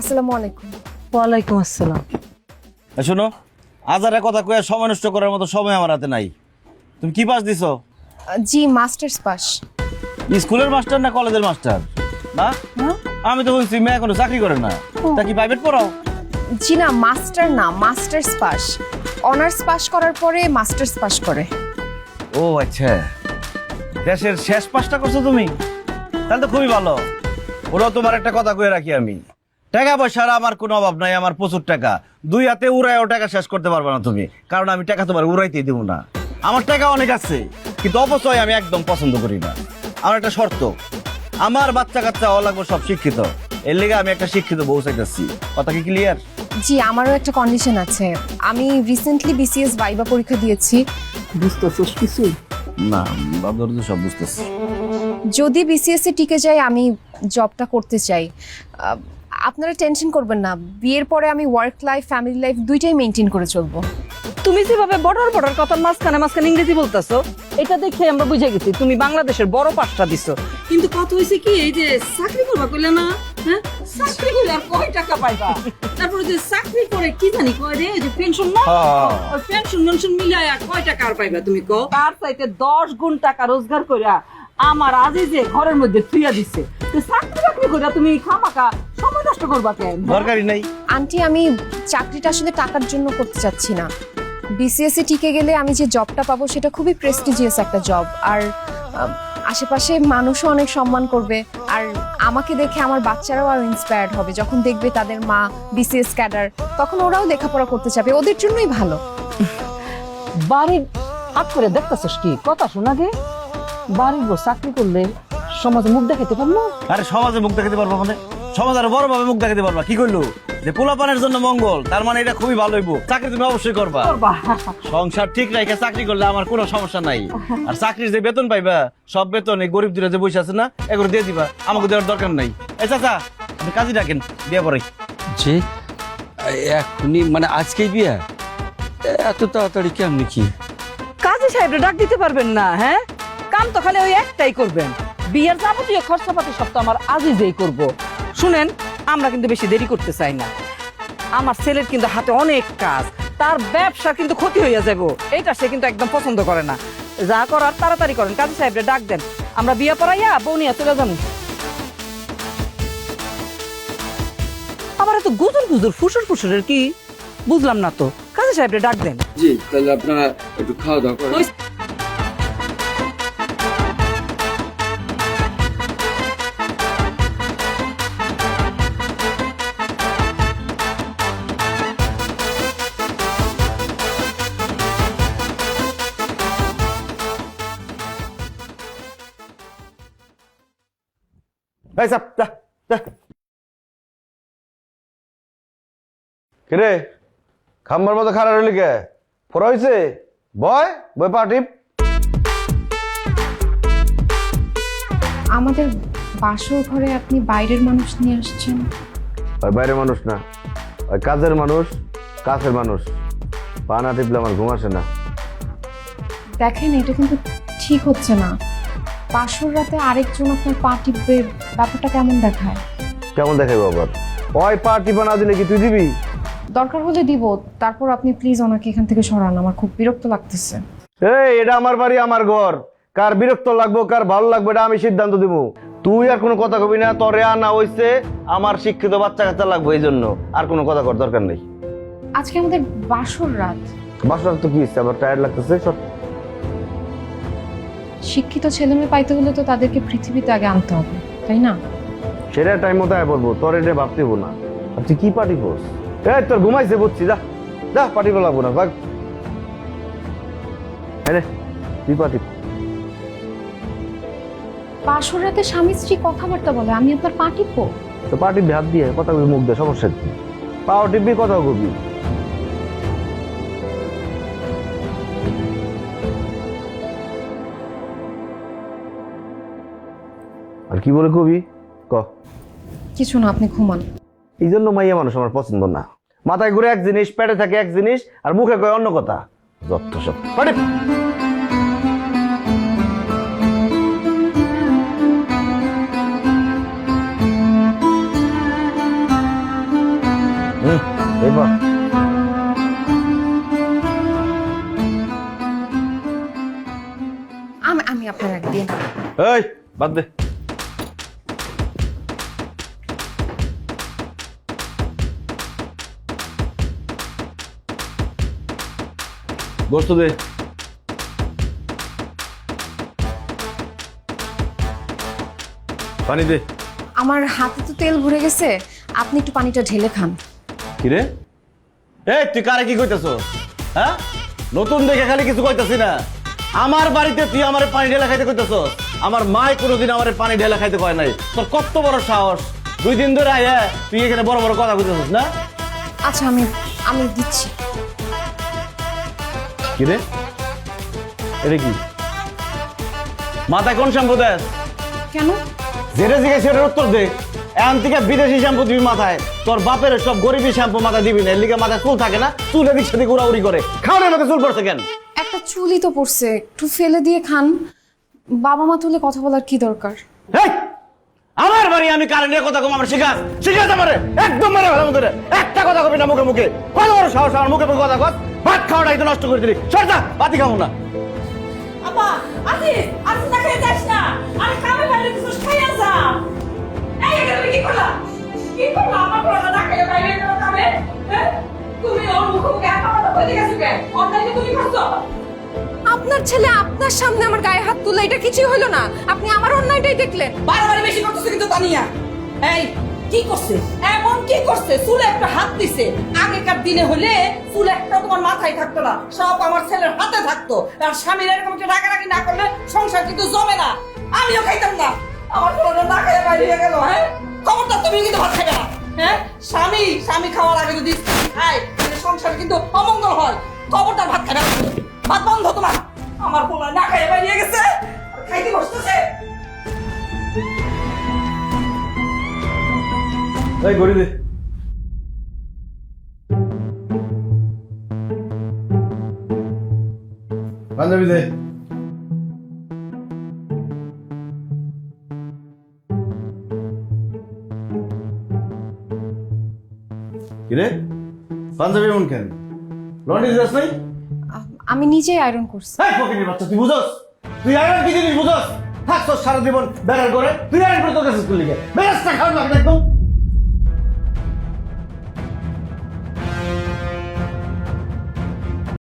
আসসালামু আলাইকুম। ওয়ালাইকুম আসসালাম। শোনো, আজারে কথা কয়ে সময় নষ্ট করার মতো সময় আমার হাতে নাই। তুমি কি পাস দিছো? জি মাস্টার্স পাস। স্কুলের মাস্টার না কলেজের মাস্টার? না, আমি তো বলছি মেয়ে এখনো চাকরি করে না। তা কি প্রাইভেট পড়াও? জি না, মাস্টার না, মাস্টার্স পাস। অনার্স পাস করার পরে মাস্টার্স পাস করে। ও আচ্ছা, দেশের শেষ পাসটা করছো তুমি? তাহলে তো খুবই ভালো। ওরাও তোমার একটা কথা কয়ে রাখি আমি, টাকা পয়সার আমার কোনো অভাব নাই, আমার প্রচুর টাকা। দুই হাতে উড়াইও টাকা শেষ করতে পারবে না তুমি, কারণ আমি টাকা তোমার উড়াইতেই দেবো না। আমার টাকা অনেক আছে, কিন্তু অপচয় আমি একদম পছন্দ করি না। আমার একটা শর্ত, আমার বাচ্চা কাচ্চা লাগবে সব শিক্ষিত। এর লেগে আমি একটা শিক্ষিত বউ চাইতেছি। কথা কি ক্লিয়ার? জি, আমারও একটা কন্ডিশন আছে। আমি রিসেন্টলি বিসিএস ভাইবা পরীক্ষা দিয়েছি। বুঝতেছস কিছু? না, বাবদর তো সব বুঝতেছি। যদি বিসিএস এ টিকে যাই, আমি জবটা করতে চাই। আপনারা টেনশন করবেন না, বিয়ের পরে আমি ওয়ার্ক লাইফ ফ্যামিলি লাইফ দুইটাই মেনটেন করে চলবো। তুমি যেভাবে বর্ডার বর্ডার কথা মাঝখানে মাঝখানে ইংরেজি বলতেছো, এটা দেখে আমরা বুঝে গেছি তুমি বাংলাদেশের বড় পাঁচটা দিছো। কিন্তু কথা হয়েছে কি, এই যে চাকরি করবা কইলে না, হ্যাঁ চাকরি করলে আর কয় টাকা পাইবা? তারপরে যে চাকরি করে কি জানি কয় রে, যে পেনশন না, ওই পেনশন মিলায়া কয় টাকা আর পাইবা তুমি কও? তার চাইতে 10 গুণ টাকা রোজগার কইরা আমার আজিজে ঘরের মধ্যে থুইয়া দিছে। তো চাকরি বাকরি কইরা তুমি খামাকা সময় নষ্ট করবা কেন? দরকারই নাই। আন্টি, আমি চাকরিটা আসলে টাকার জন্য করতে চাচ্ছি না। বিসিএস এ টিকে গেলে আমি যে জবটা পাবো সেটা খুবই প্রেস্টিজিয়াস একটা জব, আর আশেপাশে মানুষও অনেক সম্মান করবে। আর আমাকে দেখে আমার বাচ্চারাও আরো ইন্সপায়ার্ড হবে, যখন দেখবে তাদের মা বিসিএস ক্যাডার, তখন ওরাও লেখাপড়া করতে চাবে, ওদের জন্যই ভালো। বাড়ির হাত করে দেখতেছস কি? কথা শোনা গে, বাড়ির বউ চাকরি করলে সমাজে মুখ দেখাতে পারলো? আরে সমাজে মুখ দেখাতে পারবো মানে? সমাজ আরো বড় ভাবে মুখ দেখাতে পারবা। কি করলো যে পোলাপানের জন্য মঙ্গল, তার মানে এটা খুবই ভালো হইব। চাকরি তুমি অবশ্যই করবা। সংসার ঠিক রেখে চাকরি করলে আমার কোনো সমস্যা নাই। আর চাকরির যে বেতন পাইবা, সব বেতন এই গরিব দুরা যে বসে আছে না, এগুলো দিয়ে দিবা। আমাকে দেওয়ার দরকার নাই। এই চাচা, আপনি কাজী ডাকেন, বিয়ে পরে। যে এখনই মানে আজকেই বিয়ে? এত তাড়াতাড়ি কেমনি কি? কাজী সাহেব ডাক দিতে পারবেন না? হ্যাঁ, কাম তো খালি ওই একটাই করবেন, বিয়ের যাবতীয় খরচাপাতি সব তো আমার আজিজেই করব। শুনেন, আমরা কিন্তু বেশি দেরি করতে চাই না। আমার ছেলের কিন্তু হাতে অনেক কাজ, তার ব্যবসা কিন্তু ক্ষতি হইয়া যাবো, এটা সে কিন্তু একদম পছন্দ করে না। যা করার তাড়াতাড়ি করেন, কাজী সাহেবরে ডাক দেন, আমরা বিয়ে পড়াইয়া বউ নিয়ে চলে যাবো। আবার এত গুজুর গুজুর ফুসুর ফুসুরের কি বুঝলাম না তো, কাজী সাহেবরে ডাক দেন। জি, তাহলে আপনারা একটু খাওয়া দাওয়া করেন। এই চাপ, যা, যা। কিরে খাম্বার মতো খারাপ রইলি কে? ফোরা হয়েছে? বয় বই পার্টি। আমাদের বাসর ঘরে আপনি বাইরের মানুষ নিয়ে আসছেন? ওই বাইরের মানুষ না, ওই কাজের মানুষ, কাছের মানুষ। পা না টিপলে আমার ঘুম আসে না। দেখেন, এটা কিন্তু ঠিক হচ্ছে না। বাসর রাতে আরেকজন আপনার পা টিপবে, ব্যাপারটা কেমন দেখায়? কেমন দেখাইবো আবার? ওই পা টিপা না দিলে কি তুই দিবি? দরকার হলে দিব, তারপর আপনি প্লিজ ওনাকে এখান থেকে সরান, আমার খুব বিরক্ত লাগতেছে। এই এটা আমার বাড়ি, আমার ঘর। কার বিরক্ত লাগবো, কার ভালো লাগবে, এটা আমি সিদ্ধান্ত দিব। তুই আর কোনো কথা কবি না। তোরে আনা হইছে আমার শিক্ষিত বাচ্চা কাচ্চা লাগবে, এই জন্য আর কোনো কথা কর দরকার নেই। আজকে আমাদের বাসর রাত। বাসর তো কি হচ্ছে, আবার টায়ার্ড লাগতেছে সব। শিক্ষিত ছেলেমেয়ে পাইতে হলে তো তাদেরকে পৃথিবীতে আগে আনতে হবে, তাই না? সেটা টাইম মতো আয় পড়বো, তোর এটা ভাবতেব না। আর তুই কি পার্টি করস? এই তোর ঘুমাইছে বুঝছি, যা যা, পার্টি লাগবো না, ভাগ। রে তুই পার্টি। বাসর রাতে স্বামী স্ত্রী কথাবার্তা বলে, আমি আপনার পা টিপবো? তো পার্টি হাত দিয়ে কথা কবি, মুখ দিয়ে, সমস্যা কি? পাও টিপবি, কথা কবি। আর কি বলে কবি ক? কিছু না, আপনি ঘুমান। এই জন্য মাইয়া মানুষ আমার পছন্দ না। মাথায় ঘুরে এক জিনিস, পেটে থাকে এক জিনিস, আর মুখে কয় অন্য কথা। যত সব পার্টি। এবার আমি আপনার একদিন এই বাদ দে। গোস্ত দে। পানি দে। আমার হাতে তো তেল ঘুরে গেছে, আপনি একটু পানিটা ঢেলে খান। কিরে এই তুই কারে কি কইতেছ? হ্যাঁ, নতুন দেখে খালি কিছু কইতাছি না। আমার বাড়িতে তুই আমারে পানি ঢেলা খাইতে কইতেছ? আমার মায় কোনোদিন আমারে পানি ঢেলা খাইতে কয় নাই। তোর কত বড় সাহস! 2 দিন ধরে আয় তুই এখানে বড় বড় কথা কইতেছিস না? আচ্ছা আমি দিচ্ছি। কিরে এটা কি মাথায় কোন শ্যাম্পু দেস? কেন? যেটা জিজ্ঞেস সেটার উত্তর দে। এখন থেকে বিদেশি শ্যাম্পু দিবি মাথায়। তোর বাপের সব গরিবী শ্যাম্পু মাথায় দিবি না, এর লিগে মাথায় চুল থাকে না, চুল এদিক সেদিক উড়াউড়ি করে। খাওয়ানোর মতো চুল পড়ছে কেন? একটা চুলই তো পড়ছে, একটু ফেলে দিয়ে খান। বাবা মা তুলে কথা বলার কি দরকার? এই, আমার বাড়ি আমি কারেন্টের কথা কম আমার শিখাস আমারে একদম মারে ভালো মতো রে। একটা কথা কবি না মুখে মুখে। কত বড় সাহস আমার মুখে মুখে কথা কস? ভাত খাওয়াটাই তো নষ্ট করে দিলি। সর যা, ভাতই খাবো না। আপা আজি আজি না খেয়ে যাস না, আরে কামে বাইরে কিছু খাইয়া যা। এই এখানে তুমি কি করলা? কি করলা? আমার পোলাটা না খেয়ে বাইরে গেল কামে। হ্যাঁ? তুমি ওর মুখে মুখে একা কথা কইতে গেছো কেন? অন্যায় কি তুমি করছো? আপনার ছেলে আপনার সামনে আমার গায়ে হাত তুললে এটা কিছুই হলো না, আপনি আমার অন্যায়টাই দেখলেন। বারবার বেশি করতেছে কিন্তু তানিয়া। এই কি করছে? এমন কি করছে? চুলে একটা হাত দিছে। আগেকার দিনে হলে চুল একটা তোমার মাথায় থাকতো না, সব আমার ছেলের হাতে থাকতো। আর স্বামীর এরকম একটা রাগারাগি না করলে সংসার কিন্তু জমে না। আমিও খাইতাম না, আমার পোলাটা না খেয়ে বাইরে গেল। হ্যাঁ, খবরটা তুমি কিন্তু ভাত খাবে না। হ্যাঁ, স্বামী খাওয়ার আগে যদি স্ত্রী খায় তাহলে সংসার কিন্তু অমঙ্গল হয়। খবরটা ভাত খাবে না, ভাত বন্ধ তোমার। আমার পোলা না খেয়ে বাইরে গেছে, খাইতে বসতেছে। এই গড়ি দে। পাঞ্জাবি দে। কিরে পাঞ্জাবি এমন কেন? লন্ড্রি দিস নাই? আমি নিজেই আয়রন করছি। এই ফকিনীর বাচ্চা, তুই বুঝস? তুই আয়রন কি জিনিস বুঝস? থাকছস সারা জীবন বেড়ার করে, তুই আয়রন করে তোর কাছে স্কুল লিখে বেরাস্তা খাওয়া লাগে একদম।